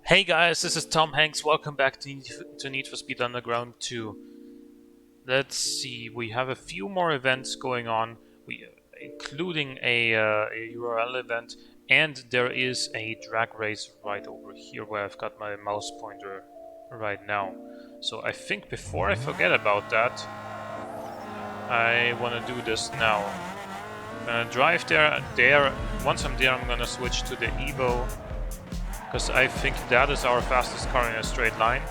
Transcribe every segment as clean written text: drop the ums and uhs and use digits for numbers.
Hey guys, this is Tom Hanks. Welcome back to Need for Speed Underground 2. Let's see, we have a few more events going on, including a URL event, and there is a drag race right over here where I've got my mouse pointer right now. So I think before I forget about that, I want to do this now. I'm gonna drive there. Once I'm there, I'm gonna switch to the Evo, because I think that is our fastest car in a straight line.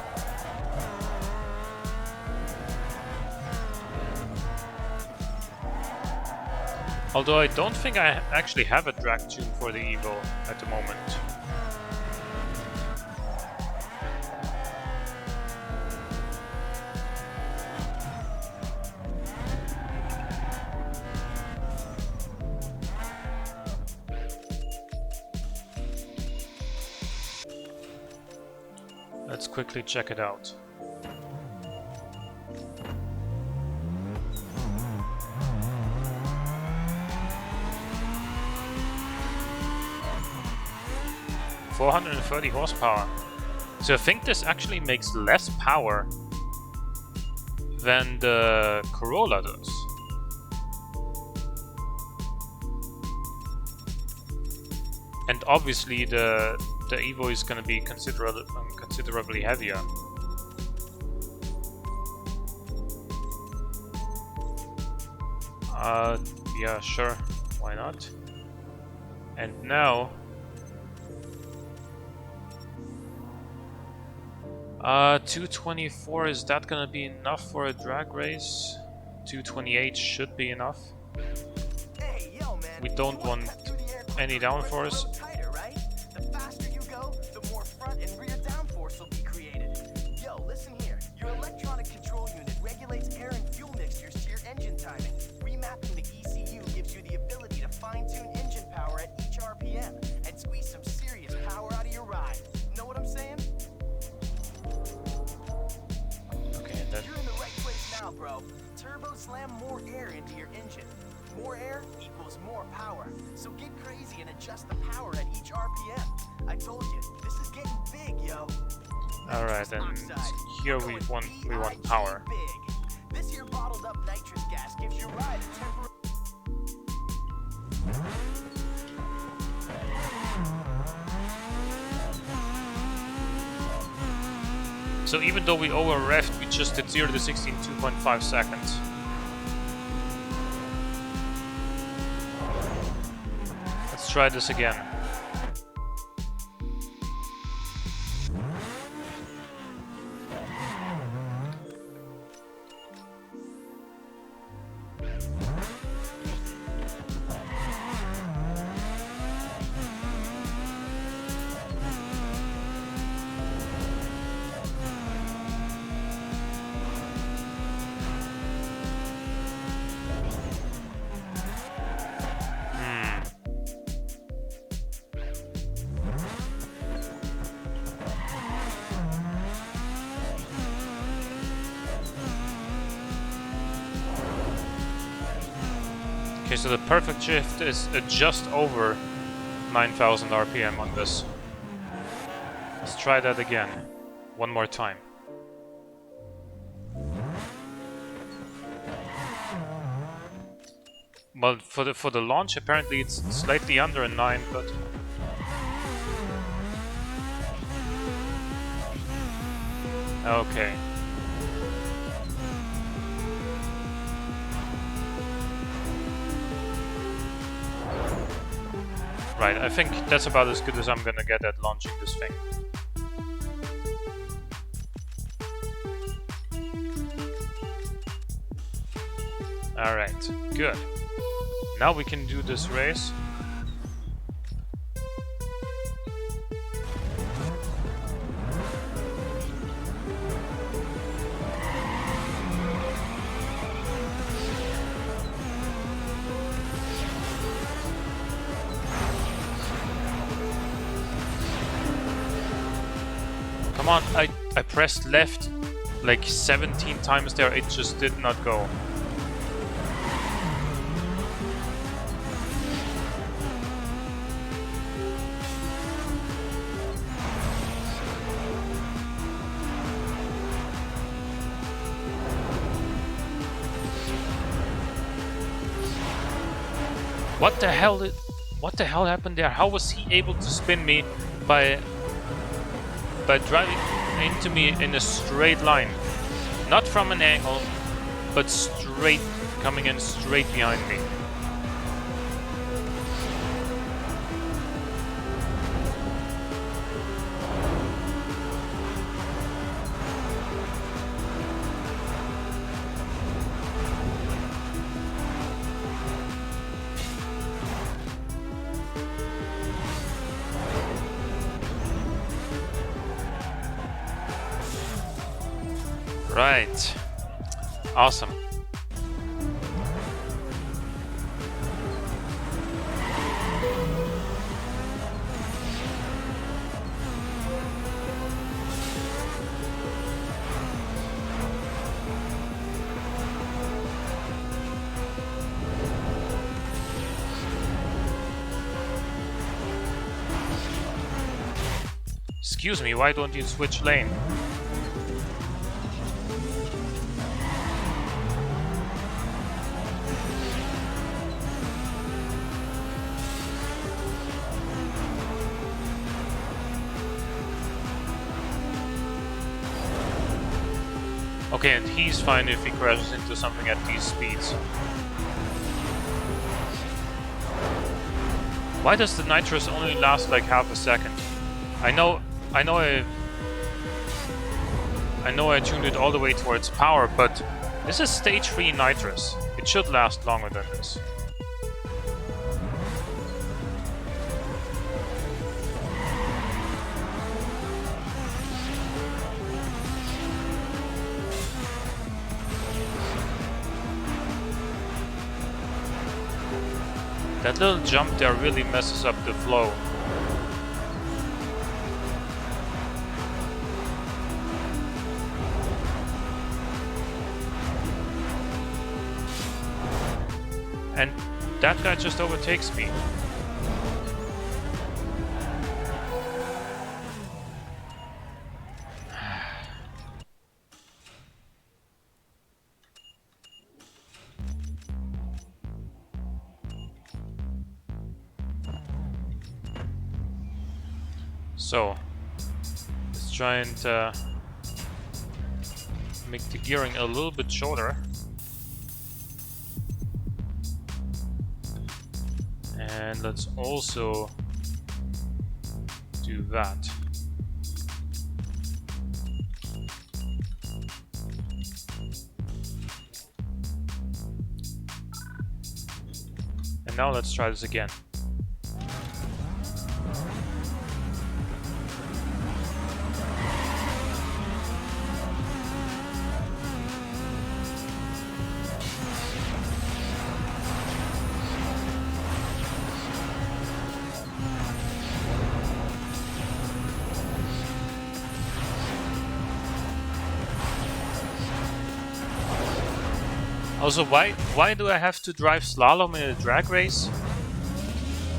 Although I don't think I actually have a drag tune for the Evo at the moment. Let's quickly check it out. $430 horsepower. So I think this actually makes less power than the Corolla does. And obviously the Evo is going to be considerably heavier. Yeah, sure, why not? And now, 224, is that gonna be enough for a drag race? 228 should be enough. Hey, yo, man. We don't want any downforce. The faster you go, the more front and rear downforce will be created. Yo, listen here. Your electronic control unit regulates air and fuel mixtures to your engine timing. Remapping the ECU gives you the ability to fine-tune engine power at each RPM and squeeze some serious power out of your ride. Know what I'm saying? Okay, and then You're in the right place now, bro. Turbo slam more air into your engine. More air equals more power. So get crazy and adjust the power at each RPM. I told you, this is getting big, yo. alright, and here we want power. Big. This here bottled up nitrous gas gives your ride a temporary. So even though we over-revved, we just did 0 to 60 in 2.5 seconds. Let's try this again. Okay, so the perfect shift is just over 9,000 RPM on this. Let's try that again. One more time. Well, for the launch, apparently it's slightly under a 9, but okay. Right, I think that's about as good as I'm gonna get at launching this thing. Alright, good. Now we can do this race. Come on, I pressed left like 17 times there, it just did not go. What the hell happened there? How was he able to spin me by driving into me in a straight line? Not from an angle, but straight, coming in straight behind me. Right. Awesome. Excuse me, why don't you switch lane? Okay, and he's fine if he crashes into something at these speeds. Why does the nitrous only last like half a second? I know I tuned it all the way towards power, but this is stage 3 nitrous. It should last longer than this. That little jump there really messes up the flow. And that guy just overtakes me. So, let's try and make the gearing a little bit shorter. And let's also do that. And now let's try this again. Also, why do I have to drive slalom in a drag race?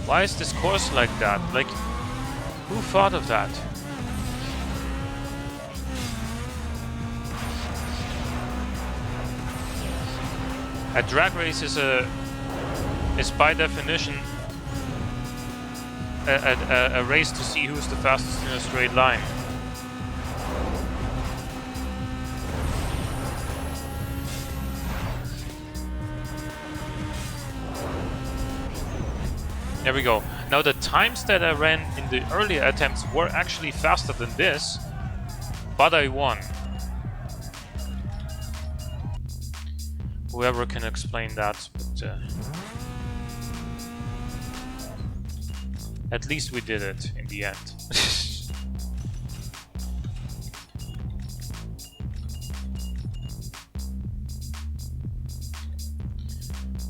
Why is this course like that? Like, who thought of that? A drag race is by definition a race to see who's the fastest in a straight line. There we go. Now the times that I ran in the earlier attempts were actually faster than this, but I won. Whoever can explain that, but at least we did it in the end.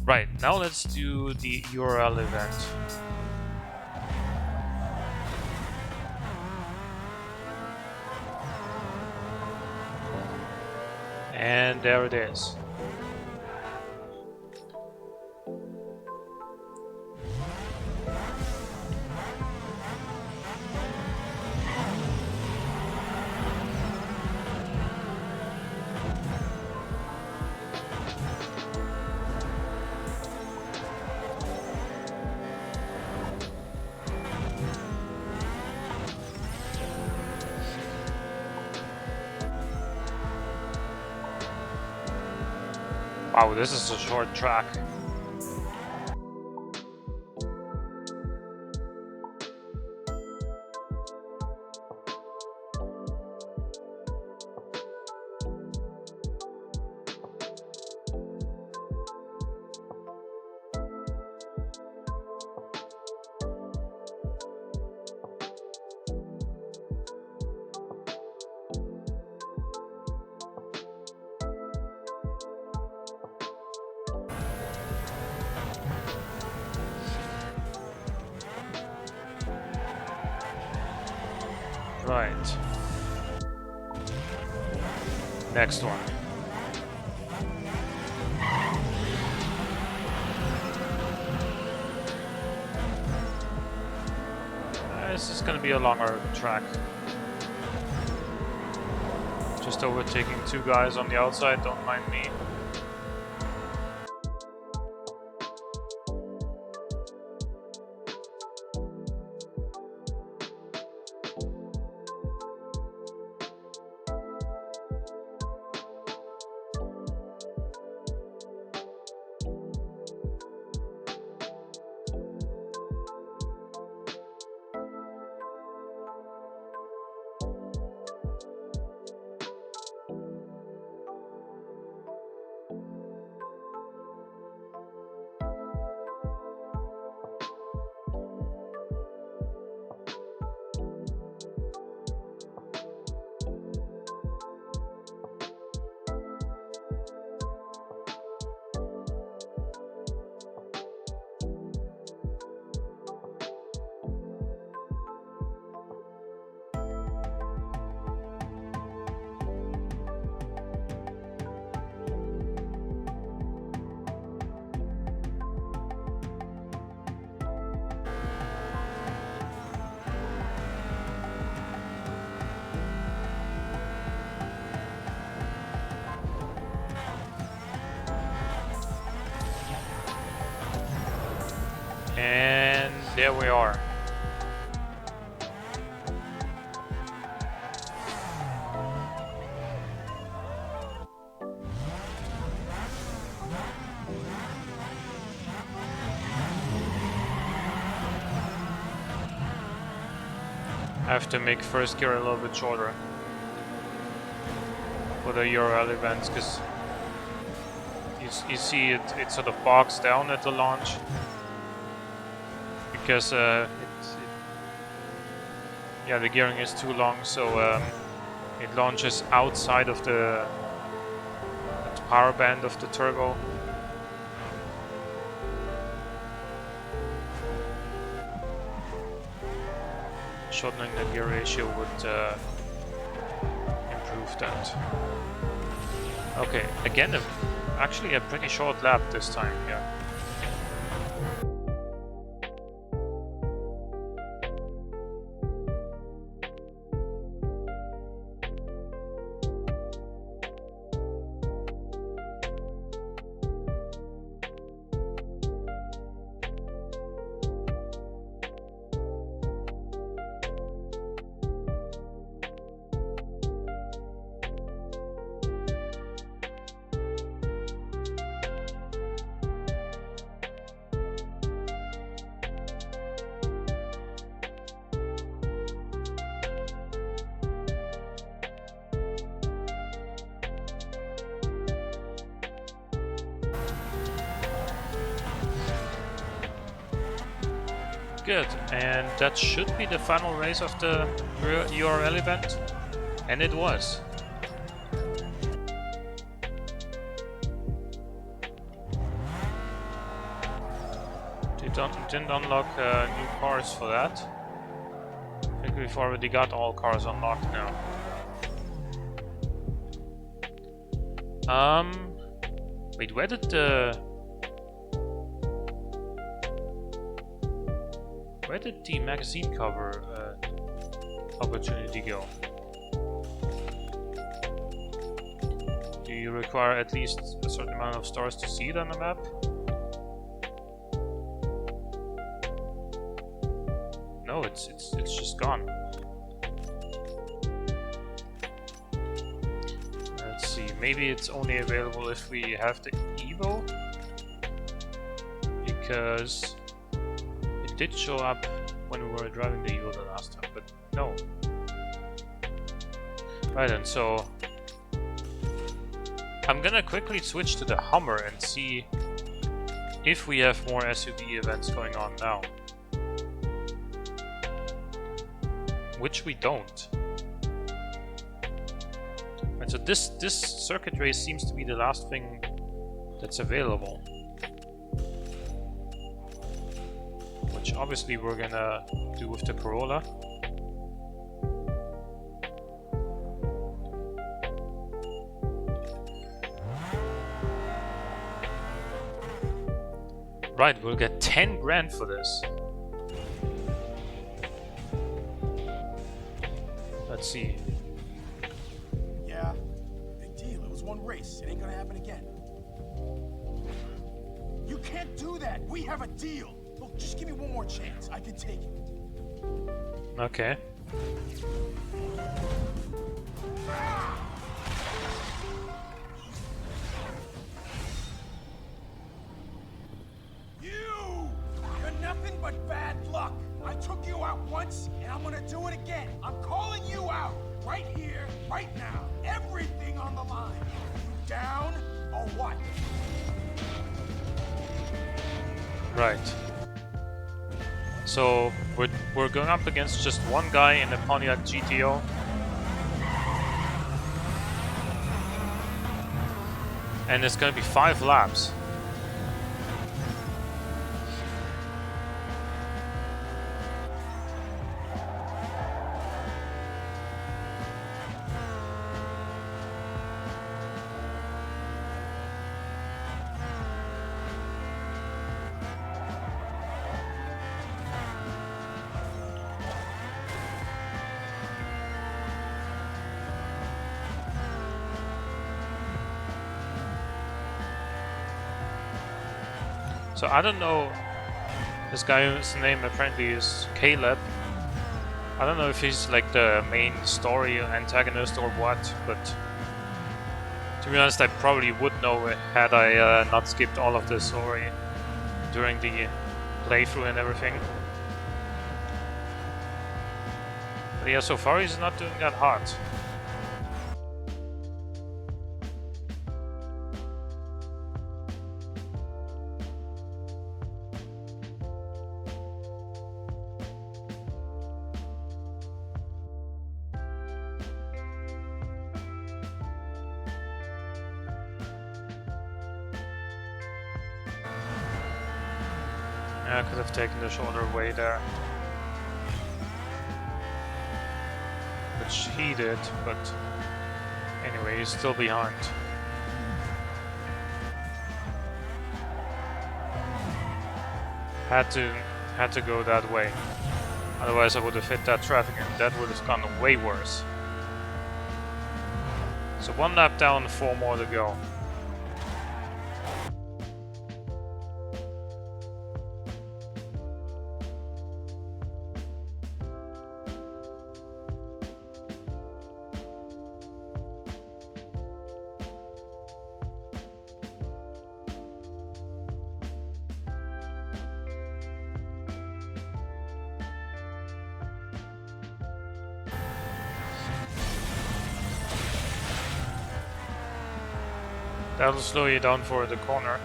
Right, now let's do the URL event. And there it is. Wow, this is a short track. Right. Next one. This is gonna be a longer track. Just overtaking two guys on the outside, don't mind me. And there we are. I have to make first gear a little bit shorter for the URL events, because you see it sort of bogs down at the launch, because yeah, the gearing is too long, so it launches outside of the power band of the turbo. Shortening the gear ratio would improve that. Okay, again, actually a pretty short lap this time, yeah. Good, and that should be the final race of the URL event, and it was. They didn't unlock new cars for that. I think we've already got all cars unlocked now. Wait, where did the magazine cover opportunity go? Do you require at least a certain amount of stars to see it on the map? No, it's just gone. Let's see, maybe it's only available if we have the Evo, because it did show up when we were driving the Evo the last time, but no. Right, and so I'm gonna quickly switch to the Hummer and see if we have more SUV events going on now. Which we don't. And so this circuit race seems to be the last thing that's available. Which obviously we're gonna do with the Corolla. Right, we'll get 10 grand for this. Let's see. Yeah, big deal. It was one race. It ain't gonna happen again. You can't do that. We have a deal. Look, just give me one more chance. I can take it. Okay. You're nothing but bad luck. I took you out once, and I'm gonna do it again. I'm calling you out. Right here, right now. Everything on the line. You down or what? Right. So we're going up against just one guy in the Pontiac GTO. And it's gonna be 5 laps. So I don't know, this guy's name apparently is Caleb. I don't know if he's like the main story antagonist or what, but to be honest I probably would know had I not skipped all of the story during the playthrough and everything. But yeah, so far he's not doing that hot. I could have taken the shorter way there. Which he did, but anyway, he's still behind. Had to go that way. Otherwise I would have hit that traffic and that would have gone way worse. So 1 lap down, 4 more to go. That'll slow you down for the corner.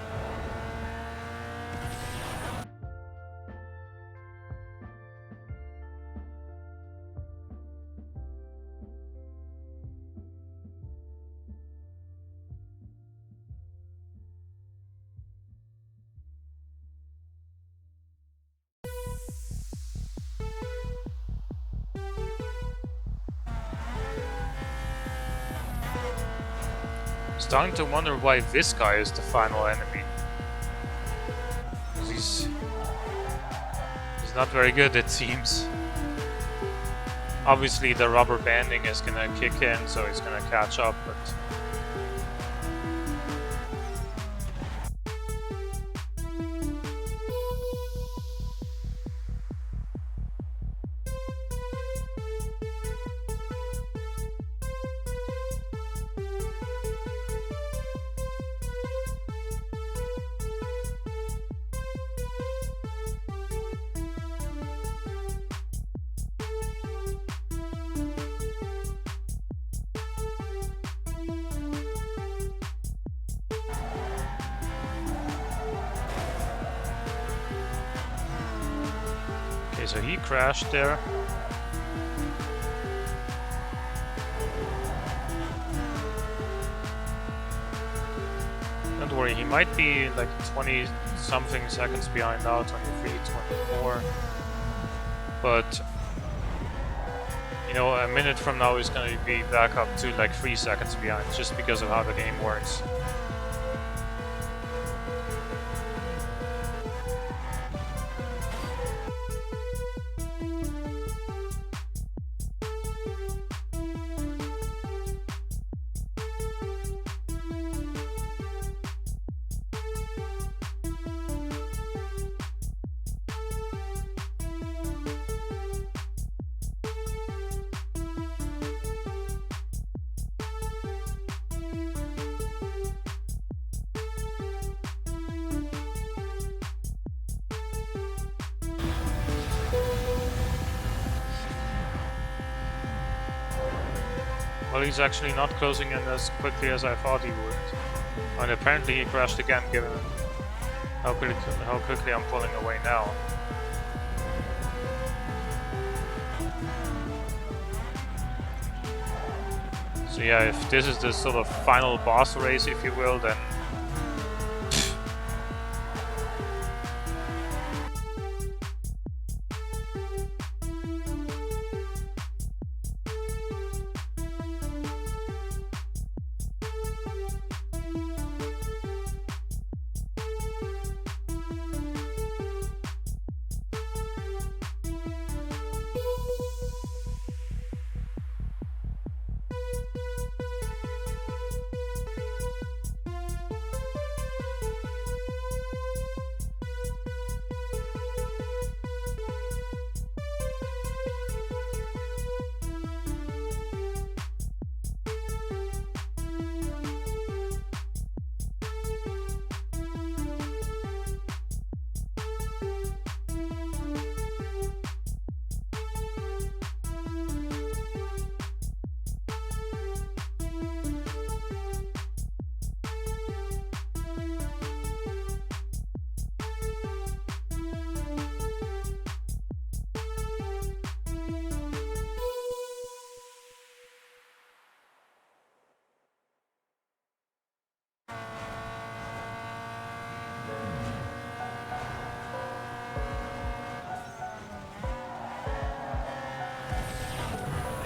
Starting to wonder why this guy is the final enemy. 'Cause he's not very good, it seems. Obviously the rubber banding is gonna kick in, so he's gonna catch up, but so he crashed there. Don't worry, he might be like 20 something seconds behind now, 23, 24. But you know, a minute from now he's gonna be back up to like 3 seconds behind, just because of how the game works. Well, he's actually not closing in as quickly as I thought he would. And apparently he crashed again, given how quickly I'm pulling away now. So yeah, if this is the sort of final boss race, if you will, then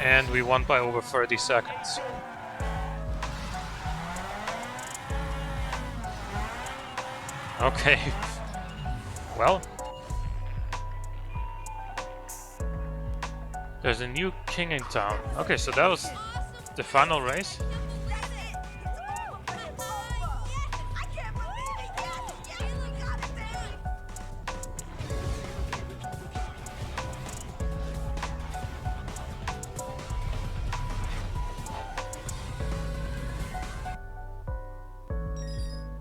and we won by over 30 seconds. Okay. Well, there's a new king in town. Okay, so that was the final race.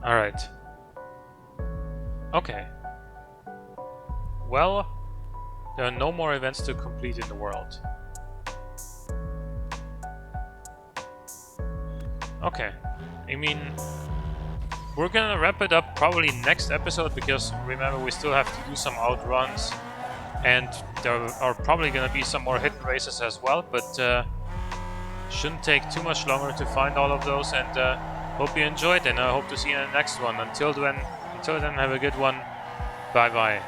Alright. Okay. Well, there are no more events to complete in the world. Okay. I mean, we're gonna wrap it up probably next episode, because remember, we still have to do some outruns, and there are probably gonna be some more hidden races as well, but shouldn't take too much longer to find all of those, and hope you enjoyed, and I hope to see you in the next one. Until then, have a good one. Bye bye.